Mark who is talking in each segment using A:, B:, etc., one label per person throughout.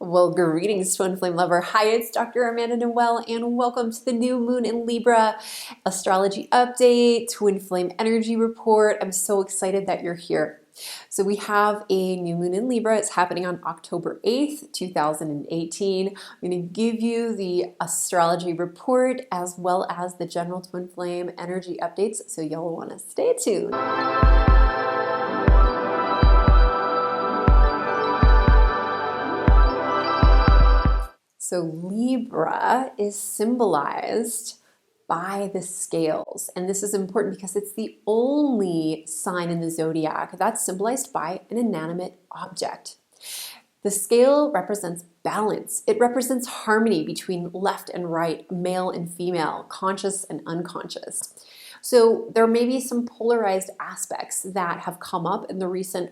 A: Well, greetings, Twin Flame Lover. Hi, it's Dr. Amanda Noelle, and welcome to the new moon in Libra astrology update, Twin Flame energy report. I'm so excited that you're here. So we have a new moon in Libra. It's happening on October 8th, 2018. I'm going to give you the astrology report as well as the general Twin Flame energy updates, so you'll want to stay tuned. So Libra is symbolized by the scales. And this is important because it's the only sign in the zodiac that's symbolized by an inanimate object. The scale represents balance. It represents harmony between left and right, male and female, conscious and unconscious. So there may be some polarized aspects that have come up in the recent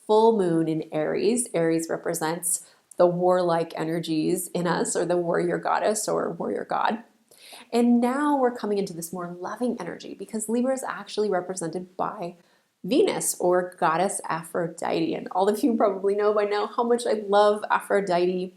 A: full moon in Aries. Aries represents the warlike energies in us, or the warrior goddess or warrior god. And now we're coming into this more loving energy because Libra is actually represented by Venus, or goddess Aphrodite. And all of you probably know by now how much I love Aphrodite.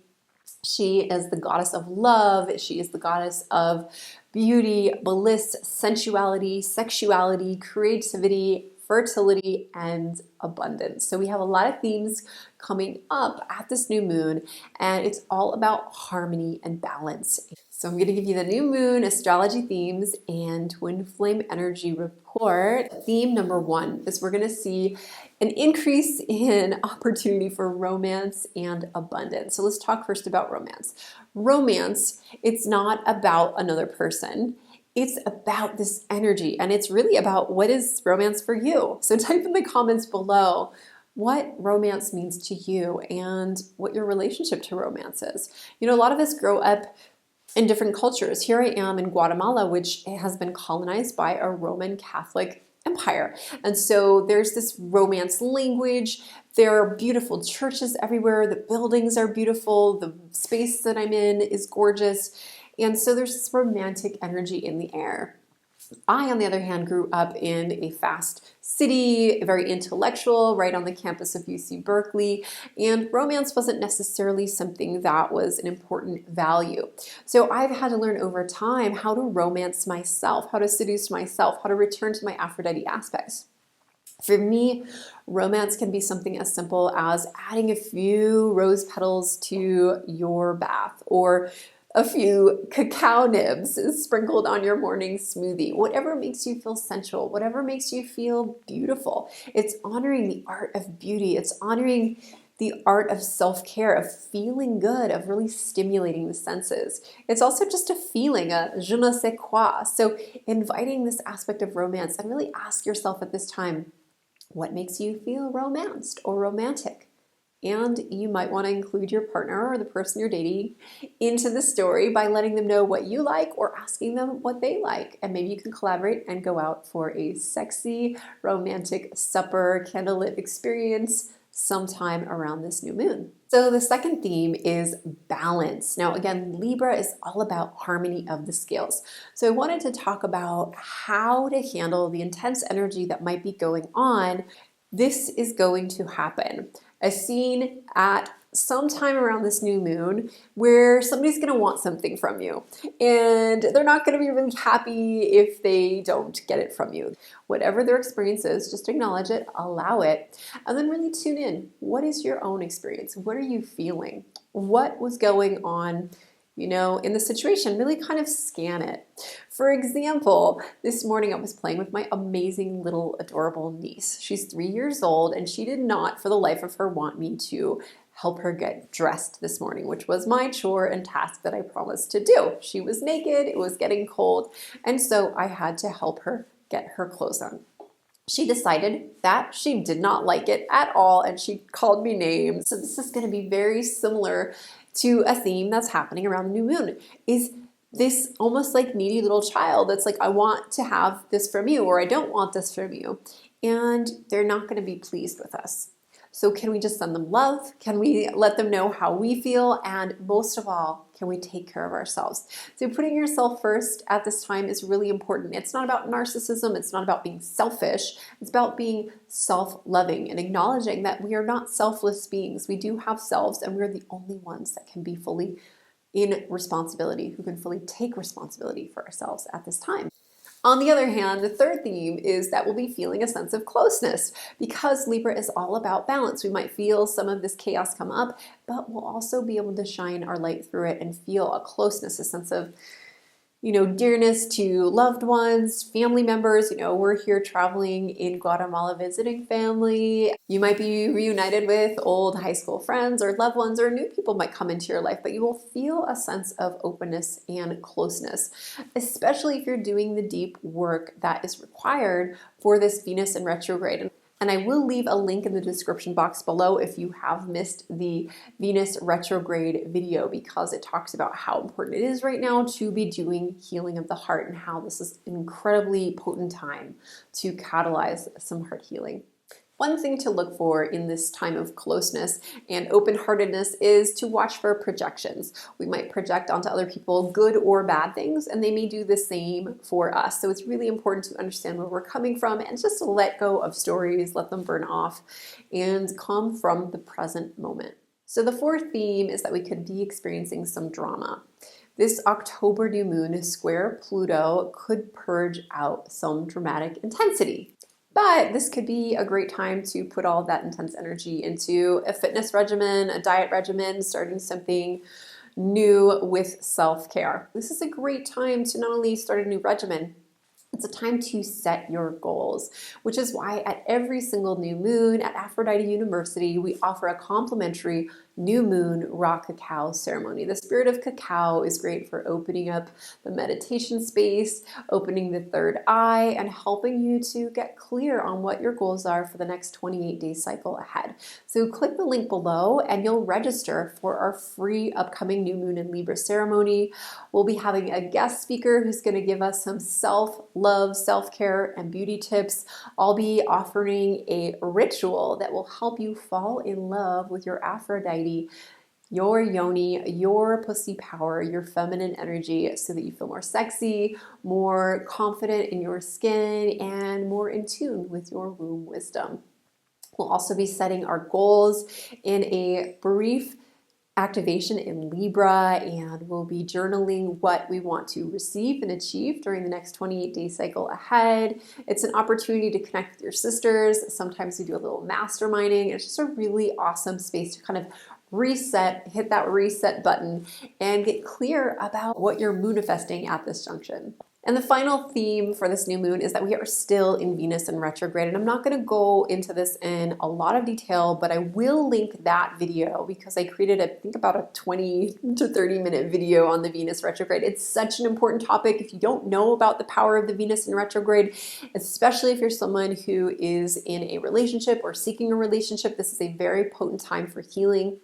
A: She is the goddess of love. She is the goddess of beauty, bliss, sensuality, sexuality, creativity, fertility, and abundance. So we have a lot of themes coming up at this new moon, and it's all about harmony and balance. So I'm going to give you the new moon astrology themes and twin flame energy report. Theme number one is we're going to see an increase in opportunity for romance and abundance. So let's talk first about romance. Romance, it's not about another person. It's about this energy, and it's really about what is romance for you. So type in the comments below what romance means to you and what your relationship to romance is. You know, a lot of us grow up in different cultures. Here I am in Guatemala, which has been colonized by a Roman Catholic empire. And so there's this romance language. There are beautiful churches everywhere. The buildings are beautiful. The space that I'm in is gorgeous. And so there's this romantic energy in the air. I, on the other hand, grew up in a fast city, very intellectual, right on the campus of UC Berkeley, and romance wasn't necessarily something that was an important value. So I've had to learn over time how to romance myself, how to seduce myself, how to return to my Aphrodite aspects. For me, romance can be something as simple as adding a few rose petals to your bath, or a few cacao nibs sprinkled on your morning smoothie, whatever makes you feel sensual, whatever makes you feel beautiful. It's honoring the art of beauty. It's honoring the art of self-care, of feeling good, of really stimulating the senses. It's also just a feeling, a je ne sais quoi. So inviting this aspect of romance, and really ask yourself at this time, what makes you feel romanced or romantic? And you might want to include your partner or the person you're dating into the story by letting them know what you like or asking them what they like. And maybe you can collaborate and go out for a sexy, romantic supper, candlelit experience sometime around this new moon. So the second theme is balance. Now, again, Libra is all about harmony of the scales. So I wanted to talk about how to handle the intense energy that might be going on. This is going to happen. A scene at some time around this new moon where somebody's going to want something from you, and they're not going to be really happy if they don't get it from you. Whatever their experience is, just acknowledge it, allow it, and then really tune in. What is your own experience? What are you feeling? What was going on, you know, in the situation? Really kind of scan it. For example, this morning I was playing with my amazing little adorable niece. She's 3 years old, and she did not for the life of her want me to help her get dressed this morning, which was my chore and task that I promised to do. She was naked, it was getting cold, and so I had to help her get her clothes on. She decided that she did not like it at all, and she called me names. So this is going to be very similar to a theme that's happening around the new moon, is this almost like needy little child that's like, I want to have this from you, or I don't want this from you. And they're not going to be pleased with us. So can we just send them love? Can we let them know how we feel? And most of all, can we take care of ourselves? So putting yourself first at this time is really important. It's not about narcissism. It's not about being selfish. It's about being self-loving and acknowledging that we are not selfless beings. We do have selves, and we're the only ones that can be fully in responsibility, who can fully take responsibility for ourselves at this time. On the other hand, the third theme is that we'll be feeling a sense of closeness because Libra is all about balance. We might feel some of this chaos come up, but we'll also be able to shine our light through it and feel a closeness, a sense of dearness to loved ones, family members. We're here traveling in Guatemala visiting family. You might be reunited with old high school friends or loved ones, or new people might come into your life, but you will feel a sense of openness and closeness, especially if you're doing the deep work that is required for this Venus in retrograde. And I will leave a link in the description box below if you have missed the Venus retrograde video, because it talks about how important it is right now to be doing healing of the heart and how this is an incredibly potent time to catalyze some heart healing. One thing to look for in this time of closeness and open-heartedness is to watch for projections. We might project onto other people good or bad things, and they may do the same for us. So it's really important to understand where we're coming from and just to let go of stories, let them burn off, and come from the present moment. So the fourth theme is that we could be experiencing some drama. This October new moon square Pluto could purge out some dramatic intensity. But this could be a great time to put all of that intense energy into a fitness regimen, a diet regimen, starting something new with self-care. This is a great time to not only start a new regimen, it's a time to set your goals, which is why at every single new moon at Aphrodite University, we offer a complimentary new moon raw cacao ceremony. The spirit of cacao is great for opening up the meditation space, opening the third eye, and helping you to get clear on what your goals are for the next 28-day cycle ahead. So click the link below and you'll register for our free upcoming new moon and Libra ceremony. We'll be having a guest speaker who's going to give us some self-love, self-care, and beauty tips. I'll be offering a ritual that will help you fall in love with your Aphrodite, your yoni, your pussy power, your feminine energy, so that you feel more sexy, more confident in your skin, and more in tune with your womb wisdom. We'll also be setting our goals in a brief activation in Libra, and we'll be journaling what we want to receive and achieve during the next 28-day cycle ahead. It's an opportunity to connect with your sisters. Sometimes we do a little masterminding. It's just a really awesome space to kind of reset, hit that reset button, and get clear about what you're manifesting at this junction. And the final theme for this new moon is that we are still in Venus in retrograde. And I'm not going to go into this in a lot of detail, but I will link that video because I created, I think, about a 20 to 30 minute video on the Venus retrograde. It's such an important topic. If you don't know about the power of the Venus in retrograde, especially if you're someone who is in a relationship or seeking a relationship, this is a very potent time for healing.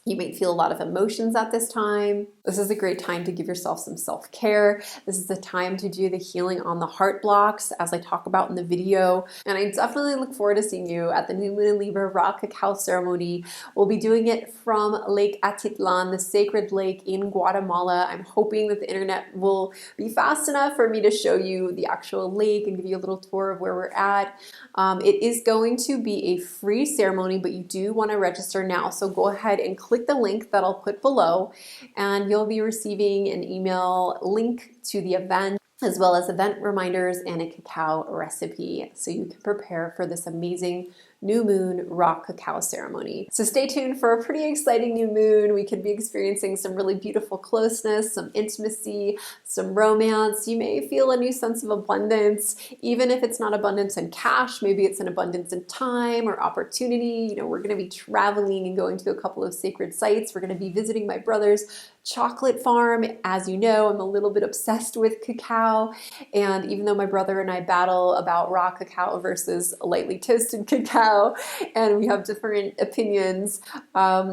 A: You might feel a lot of emotions at this time. This is a great time to give yourself some self-care. This is the time to do the healing on the heart blocks, as I talk about in the video. And I definitely look forward to seeing you at the New Moon in Libra raw cacao ceremony. We'll be doing it from Lake Atitlan, the sacred lake in Guatemala. I'm hoping that the internet will be fast enough for me to show you the actual lake and give you a little tour of where we're at. It is going to be a free ceremony, but you do want to register now. So go ahead and click the link that I'll put below, and you'll be receiving an email link to the event, as well as event reminders and a cacao recipe so you can prepare for this amazing new moon raw cacao ceremony. So stay tuned for a pretty exciting new moon. We could be experiencing some really beautiful closeness, some intimacy, some romance. You may feel a new sense of abundance, even if it's not abundance in cash, maybe it's an abundance in time or opportunity. We're going to be traveling and going to a couple of sacred sites. We're going to be visiting my brother's chocolate farm. As you know, I'm a little bit obsessed with cacao, and even though my brother and I battle about raw cacao versus lightly toasted cacao, cacao and we have different opinions.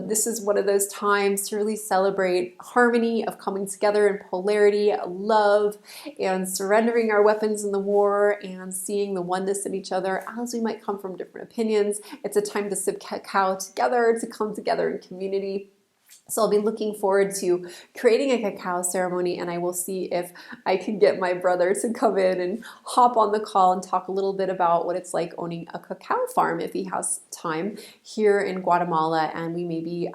A: This is one of those times to really celebrate harmony of coming together in polarity, love, and surrendering our weapons in the war and seeing the oneness in each other as we might come from different opinions. It's a time to sip cacao together, to come together in community. So I'll be looking forward to creating a cacao ceremony, and I will see if I can get my brother to come in and hop on the call and talk a little bit about what it's like owning a cacao farm if he has time here in Guatemala, and we may be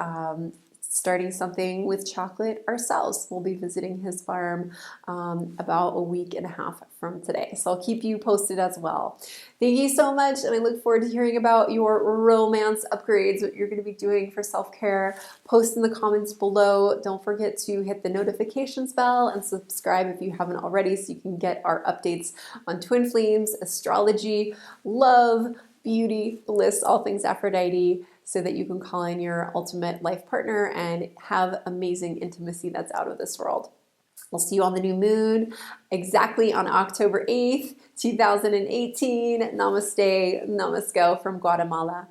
A: starting something with chocolate ourselves. We'll be visiting his farm about a week and a half from today. So I'll keep you posted as well. Thank you so much, and I look forward to hearing about your romance upgrades, what you're going to be doing for self-care. Post in the comments below. Don't forget to hit the notifications bell and subscribe if you haven't already so you can get our updates on twin flames, astrology, love, beauty, bliss, all things Aphrodite, so that you can call in your ultimate life partner and have amazing intimacy that's out of this world. We'll see you on the new moon exactly on October 8th, 2018. Namaste, namasko from Guatemala.